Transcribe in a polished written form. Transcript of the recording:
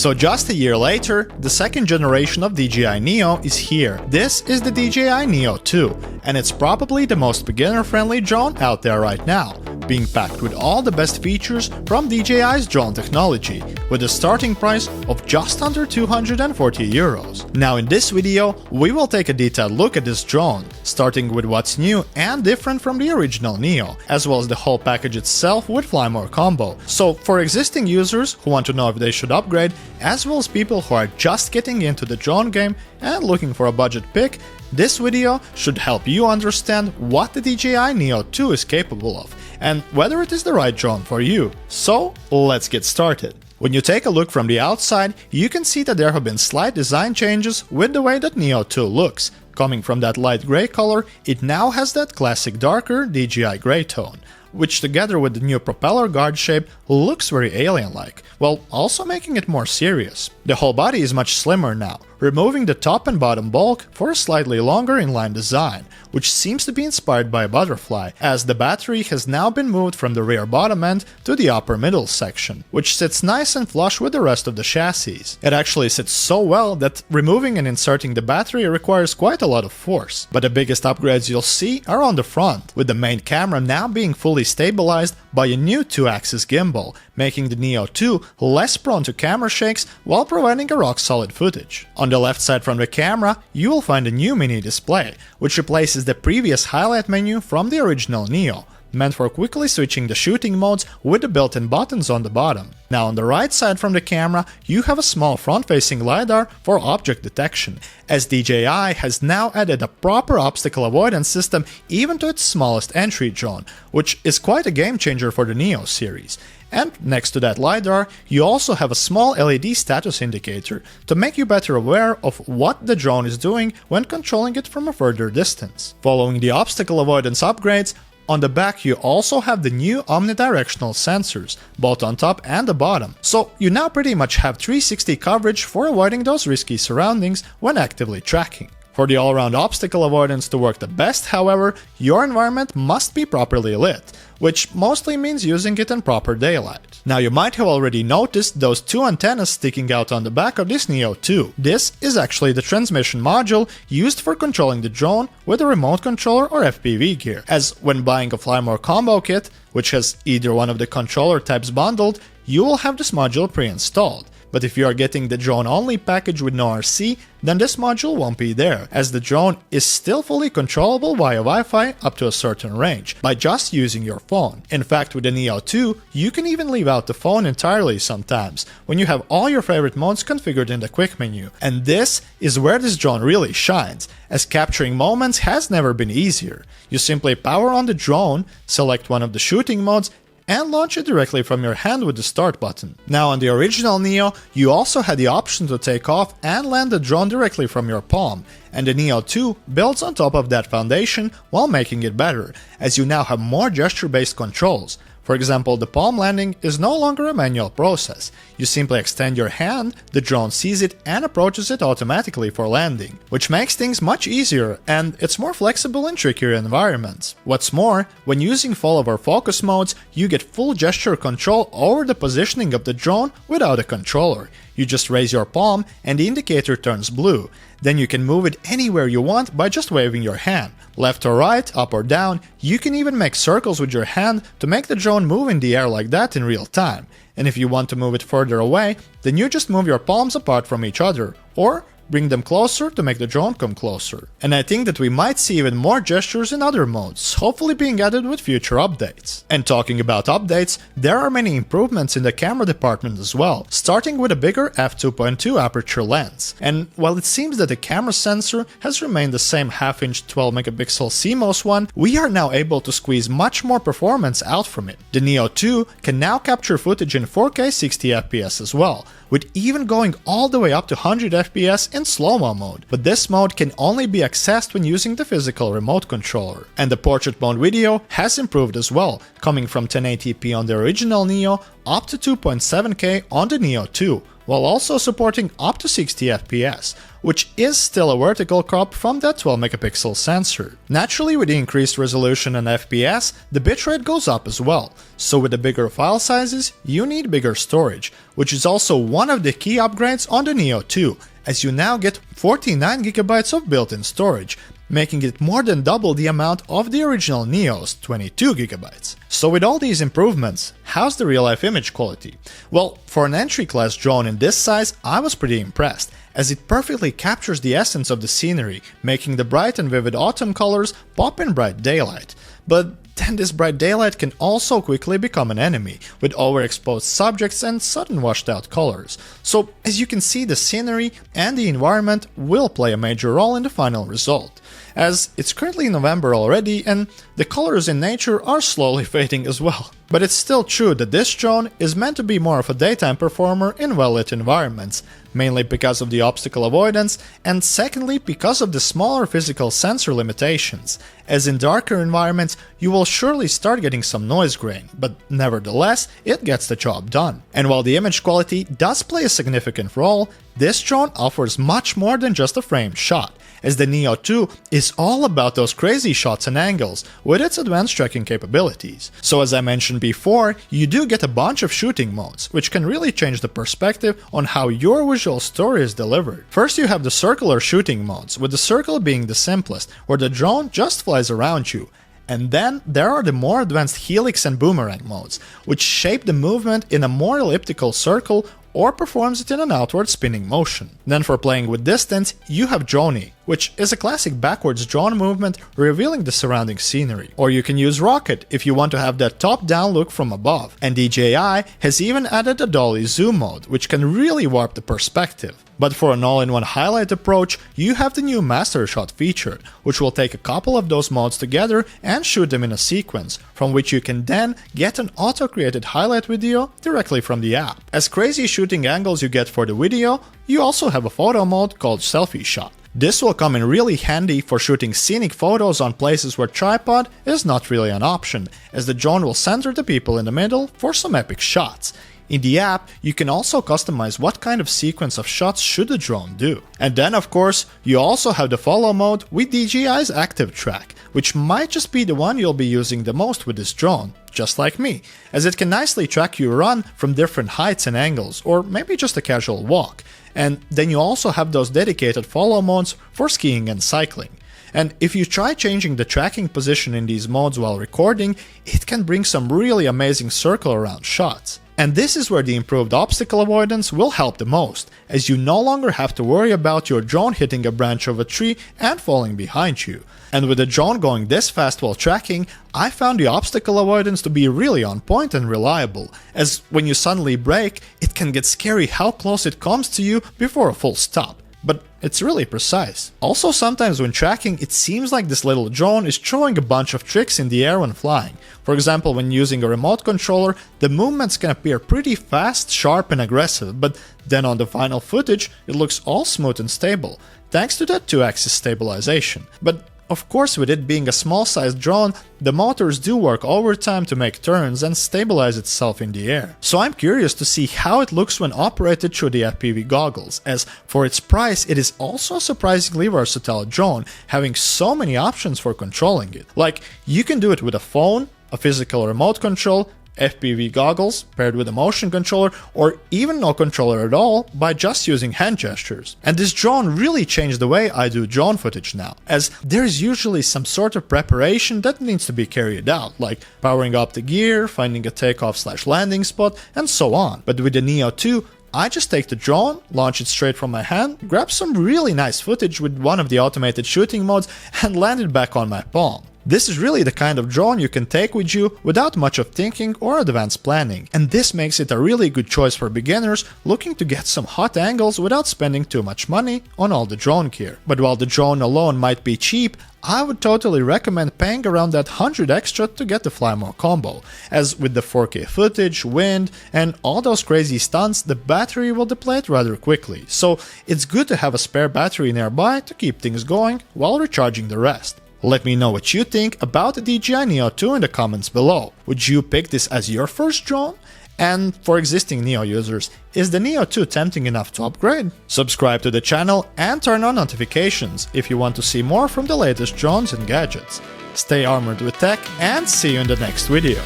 So just a year later, the second generation of DJI Neo is here. This is the DJI Neo 2, and it's probably the most beginner-friendly drone out there right now, being packed with all the best features from DJI's drone technology, with a starting price of just under 240 euros. Now in this video, we will take a detailed look at this drone, starting with what's new and different from the original Neo, as well as the whole package itself with Fly More combo. So for existing users who want to know if they should upgrade, as well as people who are just getting into the drone game and looking for a budget pick, this video should help you understand what the DJI Neo 2 is capable of, and whether it is the right drone for you. So let's get started. When you take a look from the outside, you can see that there have been slight design changes with the way that Neo 2 looks. Coming from that light grey color, it now has that classic darker DJI grey tone, which together with the new propeller guard shape looks very alien-like, while also making it more serious. The whole body is much slimmer now, removing the top and bottom bulk for a slightly longer inline design, which seems to be inspired by a butterfly, as the battery has now been moved from the rear bottom end to the upper middle section, which sits nice and flush with the rest of the chassis. It actually sits so well that removing and inserting the battery requires quite a lot of force. But the biggest upgrades you'll see are on the front, with the main camera now being fully stabilized by a new 2-axis gimbal, making the Neo 2 less prone to camera shakes while providing a rock-solid footage. On the left side from the camera, you will find a new mini display, which replaces the previous highlight menu from the original Neo, meant for quickly switching the shooting modes with the built-in buttons on the bottom. Now on the right side from the camera, you have a small front-facing LiDAR for object detection, as DJI has now added a proper obstacle avoidance system even to its smallest entry drone, which is quite a game changer for the Neo series. And next to that LiDAR, you also have a small LED status indicator to make you better aware of what the drone is doing when controlling it from a further distance. Following the obstacle avoidance upgrades, on the back you also have the new omnidirectional sensors, both on top and the bottom, so you now pretty much have 360 coverage for avoiding those risky surroundings when actively tracking. For the all-around obstacle avoidance to work the best, however, your environment must be properly lit, which mostly means using it in proper daylight. Now you might have already noticed those two antennas sticking out on the back of this Neo 2. This is actually the transmission module used for controlling the drone with a remote controller or FPV gear, as when buying a Fly More combo kit, which has either one of the controller types bundled, you will have this module pre-installed. But if you are getting the drone-only package with no RC, then this module won't be there, as the drone is still fully controllable via Wi-Fi up to a certain range, by just using your phone. In fact, with the Neo 2, you can even leave out the phone entirely sometimes, when you have all your favorite modes configured in the quick menu. And this is where this drone really shines, as capturing moments has never been easier. You simply power on the drone, select one of the shooting modes, and launch it directly from your hand with the start button. Now on the original Neo, you also had the option to take off and land the drone directly from your palm, and the Neo 2 builds on top of that foundation while making it better, as you now have more gesture-based controls. For example, the palm landing is no longer a manual process. You simply extend your hand, the drone sees it and approaches it automatically for landing, which makes things much easier, and it's more flexible in trickier environments. What's more, when using follower focus modes, you get full gesture control over the positioning of the drone without a controller. You just raise your palm and the indicator turns blue. Then you can move it anywhere you want by just waving your hand. Left or right, up or down, you can even make circles with your hand to make the drone move in the air like that in real time. And if you want to move it further away, then you just move your palms apart from each other, or bring them closer to make the drone come closer. And I think that we might see even more gestures in other modes, hopefully being added with future updates. And talking about updates, there are many improvements in the camera department as well, starting with a bigger f2.2 aperture lens. And while it seems that the camera sensor has remained the same half-inch 12-megapixel CMOS one, we are now able to squeeze much more performance out from it. The Neo 2 can now capture footage in 4K 60 FPS as well, with even going all the way up to 100 FPS in slow-mo mode, but this mode can only be accessed when using the physical remote controller. And the portrait mode video has improved as well, coming from 1080p on the original Neo up to 2.7K on the Neo 2, while also supporting up to 60 FPS, which is still a vertical crop from that 12 megapixel sensor. Naturally, with the increased resolution and FPS, the bitrate goes up as well, so with the bigger file sizes, you need bigger storage, which is also one of the key upgrades on the Neo 2, as you now get 49GB of built-in storage, making it more than double the amount of the original Neo's 22GB. So with all these improvements, how's the real-life image quality? Well, for an entry-class drone in this size, I was pretty impressed, as it perfectly captures the essence of the scenery, making the bright and vivid autumn colors pop in bright daylight. But then this bright daylight can also quickly become an enemy, with overexposed subjects and sudden washed out colors. So as you can see, the scenery and the environment will play a major role in the final result, as it's currently November already and the colors in nature are slowly fading as well. But it's still true that this drone is meant to be more of a daytime performer in well-lit environments, mainly because of the obstacle avoidance, and secondly because of the smaller physical sensor limitations, as in darker environments you will surely start getting some noise grain, but nevertheless it gets the job done. And while the image quality does play a significant role, this drone offers much more than just a framed shot, as the Neo 2 is all about those crazy shots and angles with its advanced tracking capabilities. So as I mentioned before, you do get a bunch of shooting modes, which can really change the perspective on how your visual story is delivered. First you have the circular shooting modes, with the circle being the simplest, where the drone just flies around you. And then there are the more advanced helix and boomerang modes, which shape the movement in a more elliptical circle or performs it in an outward spinning motion. Then for playing with distance, you have Drone, which is a classic backwards drone movement revealing the surrounding scenery. Or you can use Rocket if you want to have that top-down look from above. And DJI has even added a dolly zoom mode, which can really warp the perspective. But for an all-in-one highlight approach, you have the new Master Shot feature, which will take a couple of those modes together and shoot them in a sequence, from which you can then get an auto-created highlight video directly from the app. As crazy shooting angles you get for the video, you also have a photo mode called Selfie Shot. This will come in really handy for shooting scenic photos on places where tripod is not really an option, as the drone will center the people in the middle for some epic shots. In the app, you can also customize what kind of sequence of shots should the drone do. And then of course, you also have the follow mode with DJI's Active Track, which might just be the one you'll be using the most with this drone, just like me, as it can nicely track your run from different heights and angles, or maybe just a casual walk. And then you also have those dedicated follow modes for skiing and cycling. And if you try changing the tracking position in these modes while recording, it can bring some really amazing circle around shots. And this is where the improved obstacle avoidance will help the most, as you no longer have to worry about your drone hitting a branch of a tree and falling behind you. And with the drone going this fast while tracking, I found the obstacle avoidance to be really on point and reliable, as when you suddenly brake, it can get scary how close it comes to you before a full stop. But it's really precise. Also, sometimes when tracking, it seems like this little drone is throwing a bunch of tricks in the air when flying. For example, when using a remote controller, the movements can appear pretty fast, sharp and aggressive, but then on the final footage, it looks all smooth and stable, thanks to that 2-axis stabilization. But of course, with it being a small-sized drone, the motors do work overtime to make turns and stabilize itself in the air. So I'm curious to see how it looks when operated through the FPV goggles, as for its price, it is also a surprisingly versatile drone, having so many options for controlling it. Like, you can do it with a phone, a physical remote control, FPV goggles paired with a motion controller, or even no controller at all by just using hand gestures. And this drone really changed the way I do drone footage now, as there's usually some sort of preparation that needs to be carried out, like powering up the gear, finding a takeoff/landing spot, and so on. But with the Neo 2, I just take the drone, launch it straight from my hand, grab some really nice footage with one of the automated shooting modes, and land it back on my palm. This is really the kind of drone you can take with you without much of thinking or advanced planning, and this makes it a really good choice for beginners looking to get some hot angles without spending too much money on all the drone gear. But while the drone alone might be cheap, I would totally recommend paying around that 100 extra to get the Fly More combo, as with the 4K footage, wind, and all those crazy stunts, the battery will deplete rather quickly, so it's good to have a spare battery nearby to keep things going while recharging the rest. Let me know what you think about the DJI Neo 2 in the comments below. Would you pick this as your first drone? And for existing Neo users, is the Neo 2 tempting enough to upgrade? Subscribe to the channel and turn on notifications if you want to see more from the latest drones and gadgets. Stay armored with tech and see you in the next video.